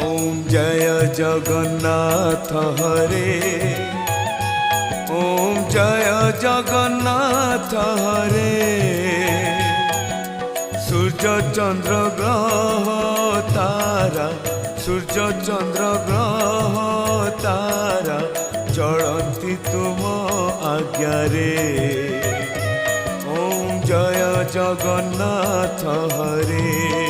ओम जय जगन्नाथ हरे, ओम जय जगन्नाथ हरे। सूर्य चंद्र ग्रह तारा, सूर्य चंद्र ग्रह तारा चलती तुम आज्ञा रे। ओम जय जगन्नाथ हरे।